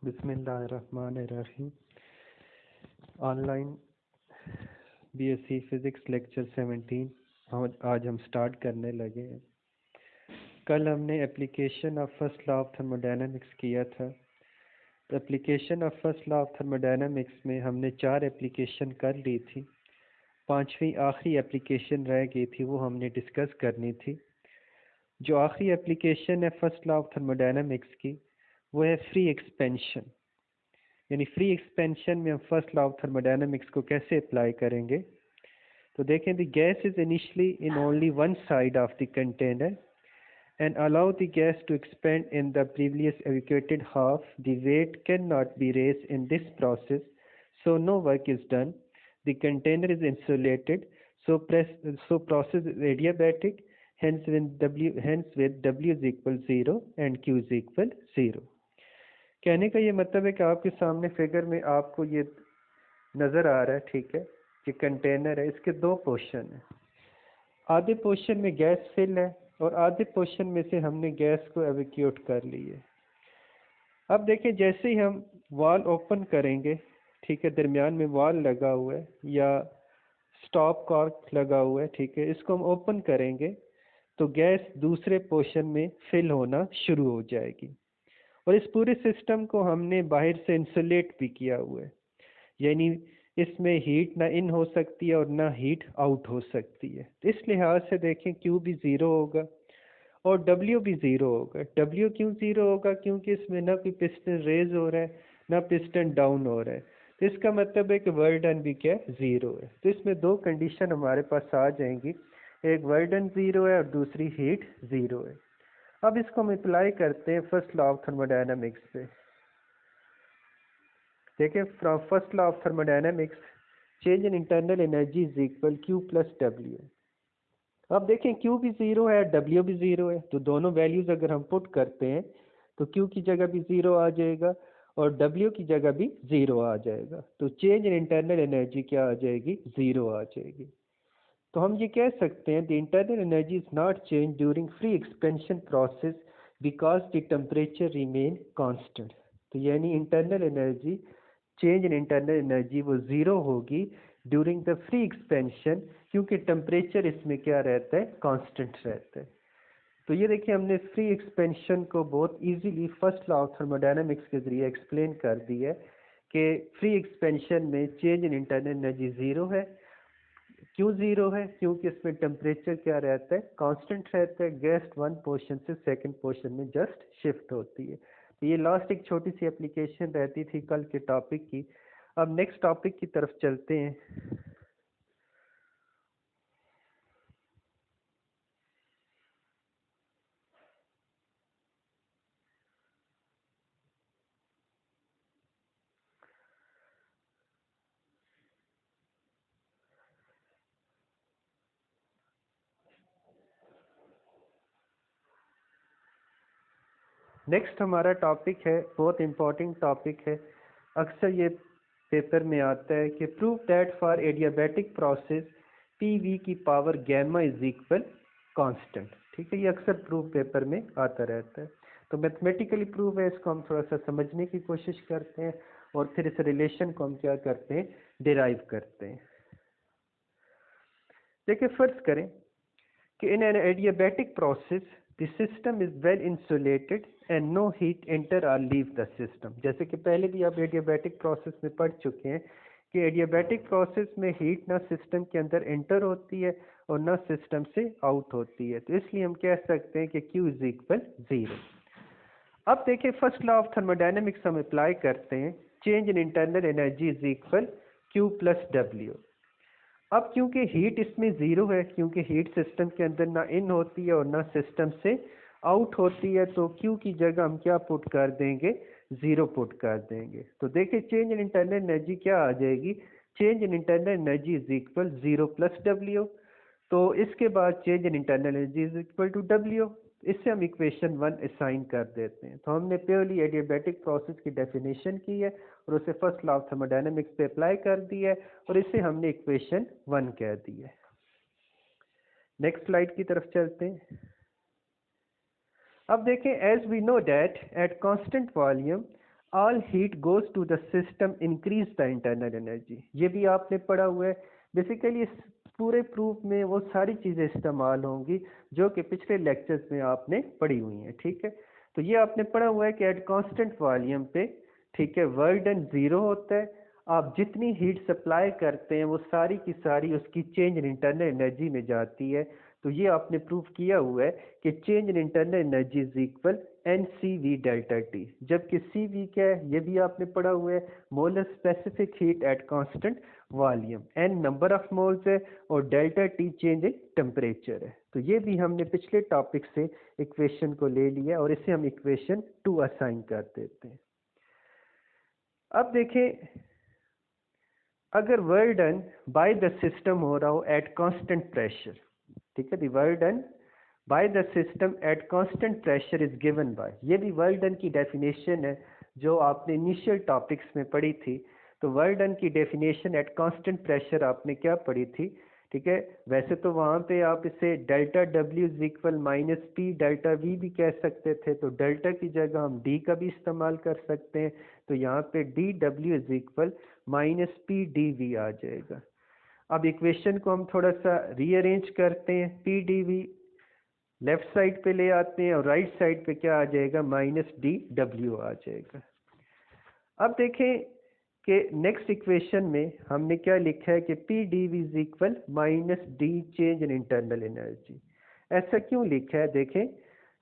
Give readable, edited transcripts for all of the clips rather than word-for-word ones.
बिस्मिल्लाहिर्रहमानिर्रहीम। Online BSc physics lecture 17 आज हम स्टार्ट करने लगे हैं। कल हमने application of first law of thermodynamics किया था। तो application of first law of thermodynamics में हमने 4 एप्लीकेशन कर ली थी। 5वीं आखिरी एप्लीकेशन रह गई थी, वो हमने डिस्कस करनी थी। जो आखिरी एप्लीकेशन है फर्स्ट लॉ ऑफ थर्मोडायनामिक्स की, वो है फ्री एक्सपेंशन। यानी फ्री एक्सपेंशन में हम फर्स्ट लॉ ऑफ थर्मोडायनामिक्स को कैसे अप्लाई करेंगे। तो देखें, the gas is initially in only one side of the container and allow the gas to expand in the previous evacuated half. The weight cannot be raised in this process, so no work is done. The container is insulated, so process is adiabatic. Hence with W is equal 0 and Q is equal 0. कहने का ये मतलब है कि आपके सामने figure में आपको ये नज़र आ रहा है, ठीक है, कि कंटेनर है, इसके 2 पोर्शन है। आधे पोर्शन में गैस फिल है और आधे पोर्शन में से हमने गैस को एवैक्यूएट कर ली है। अब देखें, जैसे ही हम वाल ओपन करेंगे, ठीक है, दरमियान में वाल लगा हुआ है या स्टॉप कॉर्क लगा हुआ है, ठीक है, इसको हम ओपन करेंगे तो गैस दूसरे पोर्शन में फिल होना शुरू हो जाएगी। और इस पूरे सिस्टम को हमने बाहर से इंसुलेट भी किया हुआ है, यानी इसमें हीट ना इन हो सकती है और ना हीट आउट हो सकती है। इस लिहाज से देखें, Q भी 0 होगा और W भी 0 होगा। W क्यों 0 होगा? क्योंकि इसमें ना कोई पिस्टन रेज हो रहा है ना पिस्टन डाउन हो रहा है। तो इसका मतलब है कि वर्क डन भी क्या है? 0 है। तो इसमें 2 कंडीशन हमारे पास आ जाएंगी, एक वर्क डन 0 है और दूसरी हीट 0 है। अब इसको हम अप्लाई करते हैं फर्स्ट लॉ ऑफ थर्मोडायनामिक्स पे। देखिए, from first law of thermodynamics, change in internal energy is equal Q plus W। अब देखें, Q भी 0 है, W भी 0 है, तो दोनों वैल्यूज अगर हम पुट करते हैं तो Q की जगह भी 0 आ जाएगा और W की जगह भी 0 आ जाएगा। तो चेंज इन इंटरनल एनर्जी क्या आ जाएगी? 0 आ जाएगी। तो हम ये कह सकते हैं, the internal energy is not change during free expansion process because the temperature remain constant. तो यानी internal energy, change in internal energy वो 0 होगी ड्यूरिंग द फ्री एक्सपेंशन, क्योंकि टेम्परेचर इसमें क्या रहता है? कांस्टेंट रहता है। तो ये देखिए, हमने फ्री एक्सपेंशन को बहुत easily first law of thermodynamics के जरिए एक्सप्लेन कर दिया है कि फ्री एक्सपेंशन में चेंज इन इंटरनल एनर्जी 0 है। क्यों 0 है? क्योंकि इसमें टेम्परेचर क्या रहता है? कांस्टेंट रहता है। गैस वन पोर्शन से सेकंड पोर्शन में जस्ट शिफ्ट होती है। तो ये लास्ट एक छोटी सी एप्लीकेशन रहती थी कल के टॉपिक की। अब नेक्स्ट टॉपिक की तरफ चलते हैं। नेक्स्ट हमारा टॉपिक है, बहुत इंपॉर्टेंट टॉपिक है, अक्सर ये पेपर में आता है कि prove that for adiabatic process PV की power gamma is equal constant. ठीक है, ये अक्सर प्रूव पेपर में आता रहता है। तो मैथमेटिकली प्रूव है, इसको हम थोड़ा सा समझने की कोशिश करते हैं और फिर इस रिलेशन को हम क्या करते हैं? डिराइव करते हैं। देखिए, फर्ज करें कि in an adiabatic process the system is well insulated and no heat enter और लीव द सिस्टम। जैसे कि पहले भी आप एडियाबैटिक प्रोसेस में पढ़ चुके हैं कि एडियाबैटिक प्रोसेस में हीट ना सिस्टम के अंदर एंटर होती है और ना सिस्टम से आउट होती है। तो इसलिए हम कह सकते हैं कि Q इज इक्वल 0। अब देखिए, फर्स्ट लॉ ऑफ थर्मोडायनेमिक्स हम अप्लाई करते हैं, change in internal energy is equal Q plus W। अब क्योंकि हीट इसमें 0 है, क्योंकि हीट सिस्टम के अंदर ना इन होती है और ना सिस्टम से आउट होती है, तो Q की जगह हम क्या पुट कर देंगे? 0 पुट कर देंगे। तो देखिए, चेंज इन इंटरनल एनर्जी क्या आ जाएगी? Change in internal energy is equal 0 plus W। तो इसके बाद change in internal energy is equal to W। इससे हम इक्वेशन 1 असाइन कर देते हैं। तो हमने प्योरली एडियाबैटिक प्रोसेस की डेफिनेशन की है और उसे फर्स्ट लॉ ऑफ थर्मोडायनेमिक्स पे अप्लाई कर दिया है और इसे हमने इक्वेशन 1 कह दी है। नेक्स्ट स्लाइड की तरफ चलते हैं। अब देखें, as we know that at constant volume all heat goes to the system increase the internal energy. ये भी आपने पढ़ा हुआ है। बेसिकली इस पूरे प्रूफ में वो सारी चीज़ें इस्तेमाल होंगी जो कि पिछले लेक्चर्स में आपने पढ़ी हुई हैं, ठीक है। तो ये आपने पढ़ा हुआ है कि एट कांस्टेंट वॉल्यूम पे, ठीक है, वर्क डन जीरो होता है। आप जितनी हीट सप्लाई करते हैं वो सारी की सारी उसकी चेंज इन इंटरनल एनर्जी में जाती है। तो ये आपने प्रूफ किया हुआ है कि change in internal energy is equal n C V delta T. जबकि सी वी क्या है, ये भी आपने पढ़ा हुआ है, molar specific heat at constant volume. N number of moles है और delta T change in temperature है। तो ये भी हमने पिछले टॉपिक से इक्वेशन को ले लिया और इसे हम इक्वेशन 2 असाइन कर देते हैं। अब देखें, अगर work done by the system हो रहा हो एट कांस्टेंट प्रेशर, ठीक है, the work done by the system eight constant pressure is given by, ये भी वर्क डन की डेफिनेशन है जो आपने इनिशियल टॉपिक्स में पढ़ी थी। तो वर्क डन की डेफिनेशन एट कांस्टेंट प्रेशर आपने क्या पढ़ी थी, ठीक है। वैसे तो वहाँ पे आप इसे delta W is equal minus P delta we भी कह सकते थे, तो डेल्टा की जगह हम डी का भी इस्तेमाल कर सकते हैं। तो यहाँ पे D W is equal minus P D V आ जाएगा। अब इक्वेशन को हम थोड़ा सा रीअरेंज करते हैं, P D V left side पे ले आते हैं और राइट साइड पे क्या आ जाएगा, माइनस डी डब्ल्यू आ जाएगा। अब देखें कि नेक्स्ट इक्वेशन में हमने क्या लिखा है कि P D V is equal minus d change in internal energy. ऐसा क्यों लिखा है, देखें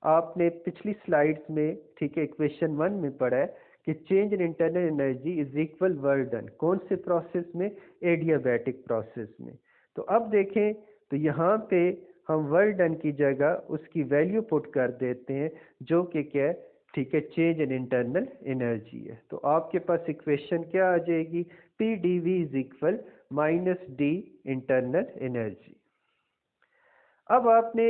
आपने पिछली स्लाइड्स में, ठीक है, इक्वेशन 1 में पढ़ा है कि change in internal energy is equal work done, कौन से प्रोसेस में, एडियाबैटिक प्रोसेस में। तो अब देखें, तो यहाँ पे हम वर्क डन की जगह उसकी वैल्यू पुट कर देते हैं जो कि क्या है, ठीक है, चेंज इन इंटरनल एनर्जी है। तो आपके पास इक्वेशन क्या आ जाएगी, P D V is equal minus d internal energy. अब आपने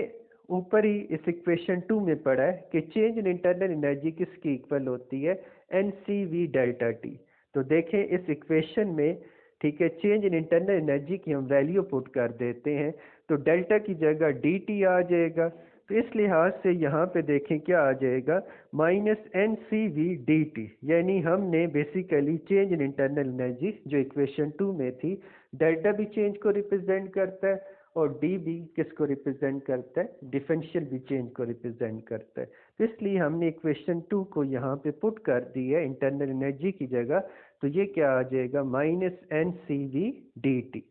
ऊपर ही इस इक्वेशन 2 में पढ़ा है कि चेंज इन इंटरनल एनर्जी किसकी इक्वल होती है, n C V delta T. तो देखें इस इक्वेशन में, ठीक है, चेंज इन इंटरनल एनर्जी की हम वैल्यू पुट कर देते हैं तो डेल्टा की जगह डी टी आ जाएगा। तो इस लिहाज से यहाँ पे देखें क्या आ जाएगा, minus N C V D T. यानी हमने basically change in internal energy जो इक्वेशन 2 में थी, डेल्टा भी चेंज को रिप्रेजेंट करता है और डी भी किसको रिप्रेजेंट करता है, डिफरेंशियल भी चेंज को रिप्रेजेंट करता है। तो इसलिए हमने इक्वेशन 2 को यहाँ पे पुट कर दी है इंटरनल एनर्जी की जगह। तो ये क्या आ जाएगा, minus N C V D T.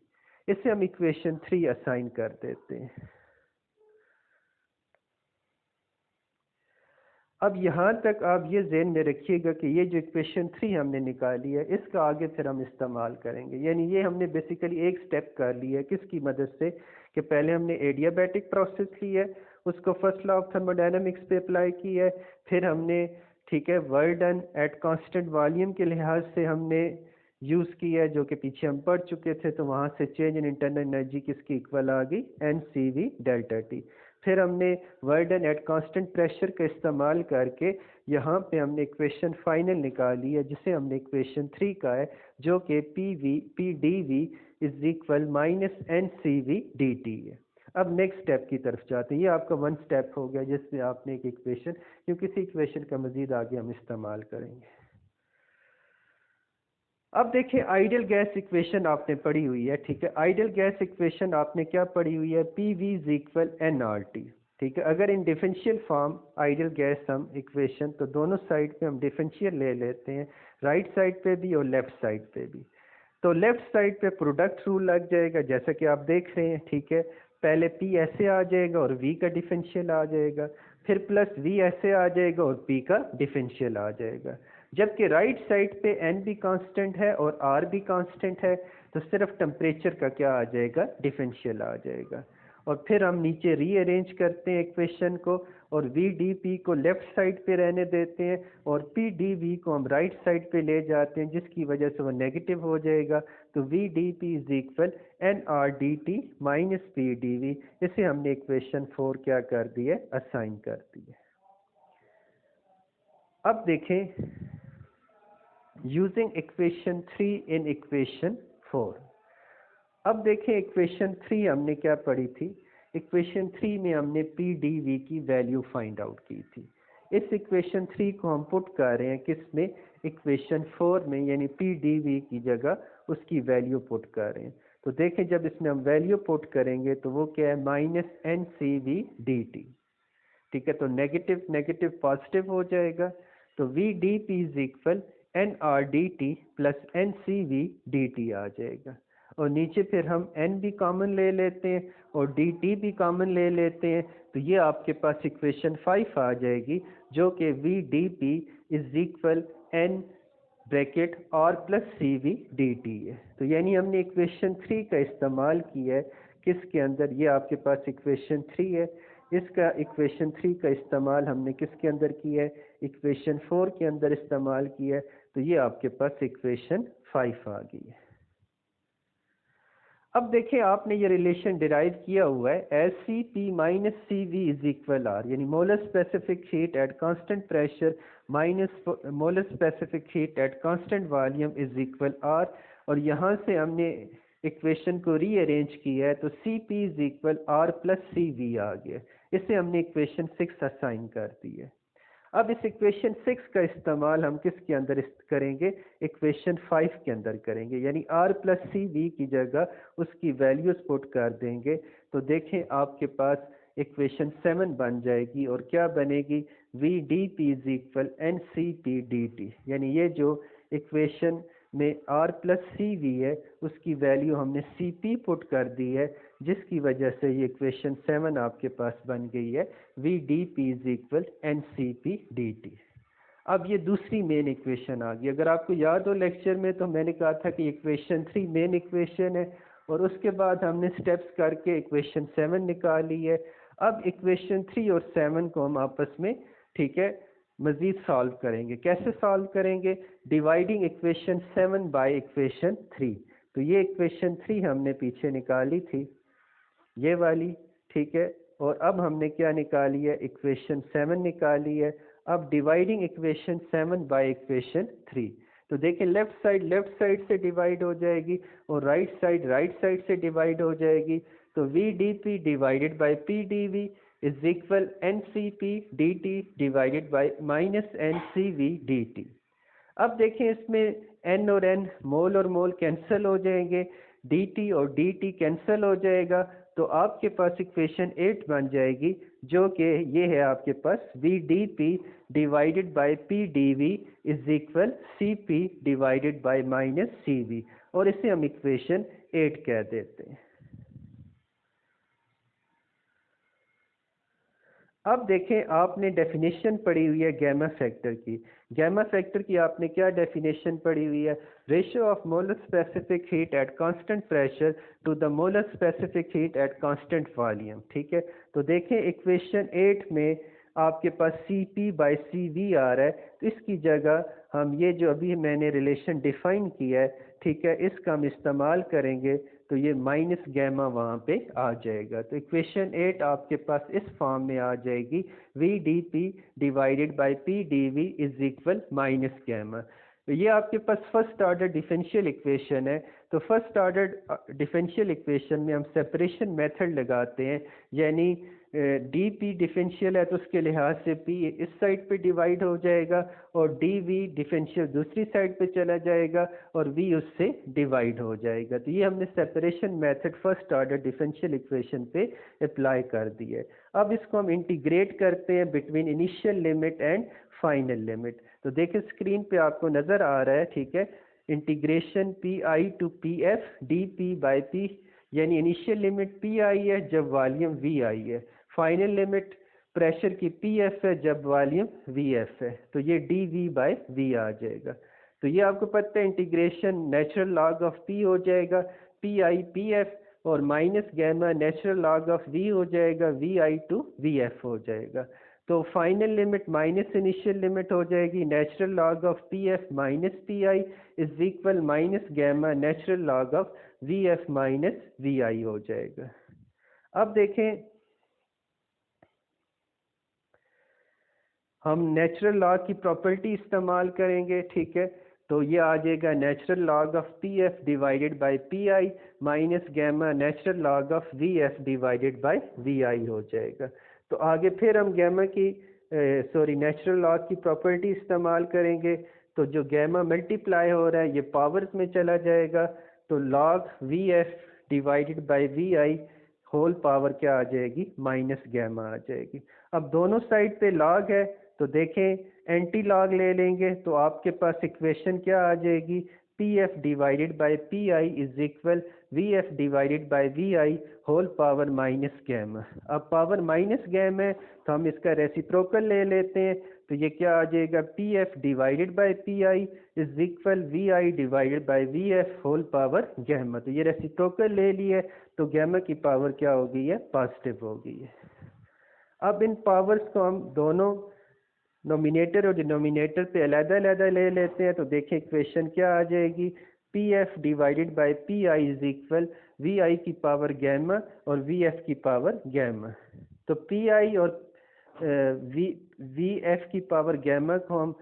इसे हम इक्वेशन 3 असाइन कर देते हैं। अब यहाँ तक आप ये ज़हन में रखिएगा कि ये जो इक्वेशन 3 हमने निकाली है इसका आगे फिर हम इस्तेमाल करेंगे। यानी ये हमने बेसिकली एक स्टेप कर लिया है किसकी मदद से, कि पहले हमने एडियाबैटिक प्रोसेस ली है, उसको फर्स्ट लॉ ऑफ थर्मोडायनामिक्स पे अप्लाई की है। फिर हमने, ठीक है, work done at constant volume के लिहाज से हमने यूज़ किया है जो कि पीछे हम पढ़ चुके थे। तो वहाँ से चेंज इन इंटरनल एनर्जी किसकी इक्वल आ गई, n C V delta T. फिर हमने work done at constant pressure का इस्तेमाल करके यहाँ पे हमने इक्वेशन फाइनल निकाली है जिसे हमने इक्वेशन 3 का है, जो कि P D V is equal minus N C V D T है। अब नेक्स्ट स्टेप की तरफ जाते हैं। ये आपका 1 स्टेप हो गया जिसमें आपने एक इक्वेशन, क्योंकि इसी इक्वेशन का मजीद आगे हम इस्तेमाल करेंगे। अब देखिए आइडियल गैस इक्वेशन आपने पढ़ी हुई है, ठीक है। आइडियल गैस इक्वेशन आपने क्या पढ़ी हुई है, P V is equal N R T, ठीक है। अगर in differential form ideal gas हम इक्वेशन, तो दोनों साइड पे हम डिफरेंशियल ले लेते हैं, राइट साइड पे भी और लेफ्ट साइड पे भी। तो लेफ्ट साइड पे प्रोडक्ट रूल लग जाएगा जैसा कि आप देख रहे हैं, ठीक है। पहले पी ऐसे आ जाएगा और वी का डिफरेंशियल आ जाएगा, फिर प्लस वी ऐसे आ जाएगा और पी का डिफरेंशियल आ जाएगा। जबकि राइट साइड पे एन भी कांस्टेंट है और आर भी कांस्टेंट है, तो सिर्फ टेम्परेचर का क्या आ जाएगा, डिफरेंशियल आ जाएगा। और फिर हम नीचे रीअरेंज करते हैं इक्वेशन को और वी डी पी को लेफ्ट साइड पे रहने देते हैं और पी डी वी को हम राइट साइड पे ले जाते हैं जिसकी वजह से वो नेगेटिव हो जाएगा। तो V D P is equal N R D T minus P D V. इसे हमने इक्वेशन 4 क्या कर दी है, असाइन कर दी है। अब देखें यूजिंग इक्वेशन 3 इन इक्वेशन 4। अब देखें इक्वेशन 3 हमने क्या पढ़ी थी, इक्वेशन 3 में हमने पी डी वी की वैल्यू फाइंड आउट की थी। इस इक्वेशन 3 को हम पुट कर रहे हैं किस में, इक्वेशन 4 में, यानी पी डी वी की जगह उसकी वैल्यू पुट कर रहे हैं। तो देखें जब इसमें हम वैल्यू पुट करेंगे तो वो क्या है, minus N C V D T. ठीक है, तो नेगेटिव नेगेटिव पॉजिटिव हो जाएगा। तो V D P is equal N R D T plus N C V D T आ जाएगा। और नीचे फिर हम एन भी कॉमन ले लेते हैं और डी टी भी कॉमन ले लेते हैं, तो ये आपके पास इक्वेशन 5 आ जाएगी, जो कि V D P is equal n bracket R plus C V D T है। तो यानी हमने इक्वेशन 3 का इस्तेमाल किया है किसके अंदर, ये आपके पास इक्वेशन 3 है, इसका इक्वेशन 3 का इस्तेमाल हमने किसके अंदर किया है, इक्वेशन 4 के अंदर इस्तेमाल किया है। तो ये आपके पास इक्वेशन 5 आ गई है। अब देखें आपने ये रिलेशन डिराइव किया हुआ है as C P minus C V is equal R, यानी molar specific heat at constant pressure minus molar specific heat at constant volume is equal R. और यहाँ से हमने इक्वेशन को रीअरेंज किया है, तो C P is equal R plus C V आ गया। इसे हमने इक्वेशन 6 असाइन कर दी है। अब इस इक्वेशन 6 का इस्तेमाल हम किसके अंदर करेंगे, इक्वेशन 5 के अंदर करेंगे, यानी r प्लस सी वी की जगह उसकी वैल्यूज पुट कर देंगे। तो देखें आपके पास इक्वेशन 7 बन जाएगी और क्या बनेगी, V D P is equal n C P d T, यानी ये जो इक्वेशन में r प्लस सी वी है उसकी वैल्यू हमने सी पी पुट कर दी है, जिसकी वजह से ये इक्वेशन 7 आपके पास बन गई है, V D P is equal n C P d T. अब ये दूसरी मेन इक्वेशन आ गई। अगर आपको याद हो लेक्चर में तो मैंने कहा था कि इक्वेशन 3 मेन इक्वेशन है और उसके बाद हमने स्टेप्स करके इक्वेशन 7 निकाली है। अब इक्वेशन 3 और 7 को हम आपस में, ठीक है, मज़ीद सॉल्व करेंगे। कैसे सॉल्व करेंगे, डिवाइडिंग इक्वेशन 7 बाय इक्वेशन 3। तो ये इक्वेशन 3 हमने पीछे निकाली थी, ये वाली, ठीक है, और अब हमने क्या निकाली है, इक्वेशन 7 निकाली है। अब डिवाइडिंग इक्वेशन 7 बाय इक्वेशन 3, तो देखें लेफ्ट साइड से डिवाइड हो जाएगी और राइट साइड से डिवाइड हो जाएगी। तो V D P divided by P D V is equal n C P d T divided by minus N C V D T. अब देखें इसमें n और n, मोल और मोल कैंसिल हो जाएंगे, dt और dt कैंसिल हो जाएगा, तो आपके पास इक्वेशन 8 बन जाएगी, जो कि ये है आपके पास V D P divided by P D V is equal C P divided by minus C V, और इसे हम इक्वेशन 8 कह देते हैं। अब देखें आपने डेफिनेशन पढ़ी हुई है गैमा फैक्टर की। गैमा फैक्टर की आपने क्या डेफिनेशन पढ़ी हुई है, ratio of molar specific heat at constant pressure to the molar specific heat at constant volume. ठीक है, तो देखें इक्वेशन 8 में आपके पास C P by C V आ रहा है, तो इसकी जगह हम ये जो अभी मैंने रिलेशन डिफाइन किया है, ठीक है, इसका हम इस्तेमाल करेंगे, तो ये माइनस गैमा वहाँ पे आ जाएगा। तो इक्वेशन 8 आपके पास इस फॉर्म में आ जाएगी, V D P divided by P D V is equal minus gamma. तो ये आपके पास फर्स्ट ऑर्डर डिफरेंशियल इक्वेशन है। तो फर्स्ट ऑर्डर डिफरेंशियल इक्वेशन में हम सेपरेशन मेथड लगाते हैं, यानी डी पी डिफरेंशियल है तो उसके लिहाज से पी इस साइड पे डिवाइड हो जाएगा और डी वी डिफरेंशियल दूसरी साइड पे चला जाएगा और वी उससे डिवाइड हो जाएगा। तो ये हमने separation method first order differential equation पे अप्लाई कर दी है। अब इसको हम इंटीग्रेट करते हैं between initial limit and final limit. तो देखिए स्क्रीन पे आपको नज़र आ रहा है, ठीक है, integration P I to P F d P by P, यानी इनिशियल लिमिट पी आई है जब वॉल्यूम वी आई है, फाइनल लिमिट प्रेशर की पी एफ है जब वॉल्यूम वी एफ है, तो ये डी वी बाई वी आ जाएगा। तो ये आपको पता है integration natural log of P हो जाएगा, पी आई पी एफ, और minus gamma natural log of V हो जाएगा, we I to V F हो जाएगा। तो final limit minus initial limit हो जाएगी, natural log of P F minus P I is equal minus gamma natural log of V F minus V I हो जाएगा। अब देखें हम नेचुरल लॉग की प्रॉपर्टी इस्तेमाल करेंगे, ठीक है, तो ये आ जाएगा natural log of P F divided by P I minus gamma natural log of V F divided by V I हो जाएगा। तो आगे फिर हम गैमा की नेचुरल लॉग की प्रॉपर्टी इस्तेमाल करेंगे तो जो गैमा मल्टीप्लाई हो रहा है ये पावर्स में चला जाएगा, तो log V F divided by V I whole power क्या आ जाएगी, माइनस गैमा आ जाएगी। अब दोनों साइड पे लॉग है तो देखें एंटी लॉग ले लेंगे तो आपके पास इक्वेशन क्या आ जाएगी, P F divided by P I is equal V F divided by V I whole power minus gamma. अब पावर माइनस गैम है तो हम इसका रेसिप्रोकल ले लेते हैं, तो ये क्या आ जाएगा, P F divided by P I is equal V I divided by V F whole power gamma. तो ये रेसिप्रोकल ले लिए तो गैमा की पावर क्या हो गई है, पॉजिटिव हो गई है। अब इन पावर्स को हम दोनों नोमिनेटर और डिनोमिनेटर पे अलग-अलग ले लेते हैं, तो देखें इक्वेशन क्या आ जाएगी, P F divided by P I is equal V I की पावर गैमा और वी एफ की पावर गैमा। तो पी आई और वी एफ की पावर गैमा को हम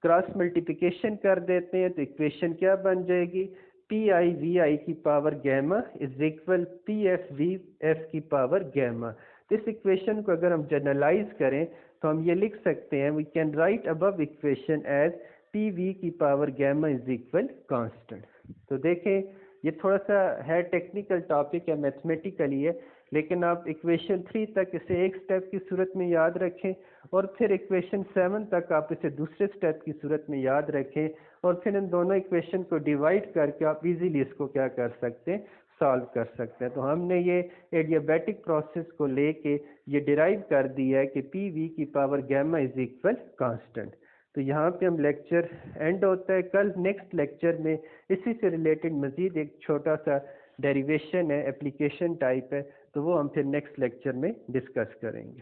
क्रॉस मल्टीप्लिकेशन कर देते हैं, तो इक्वेशन क्या बन जाएगी, पी आई वी आई की power gamma is equal P F V F की पावर गैमा। तो इस इक्वेशन को अगर हम जनरलाइज करें तो हम ये लिख सकते हैं, we can write above equation as P V की power gamma is equal constant. तो देखें ये थोड़ा सा है टेक्निकल टॉपिक है, मैथमेटिकली है, लेकिन आप इक्वेशन 3 तक इसे एक स्टेप की सूरत में याद रखें और फिर इक्वेशन 7 तक आप इसे दूसरे स्टेप की सूरत में याद रखें और फिर इन दोनों इक्वेशन को डिवाइड करके आप इजीली इसको क्या कर सकते हैं, सॉल्व कर सकते हैं। तो हमने ये एडियाबैटिक प्रोसेस को लेके ये डिराइव कर दिया है कि पी वी की power gamma is equal constant. तो यहाँ पे हम लेक्चर एंड होता है। कल नेक्स्ट लेक्चर में इसी से रिलेटेड मज़ीद एक छोटा सा डेरिवेशन है, एप्लीकेशन टाइप है, तो वो हम फिर नेक्स्ट लेक्चर में डिस्कस करेंगे।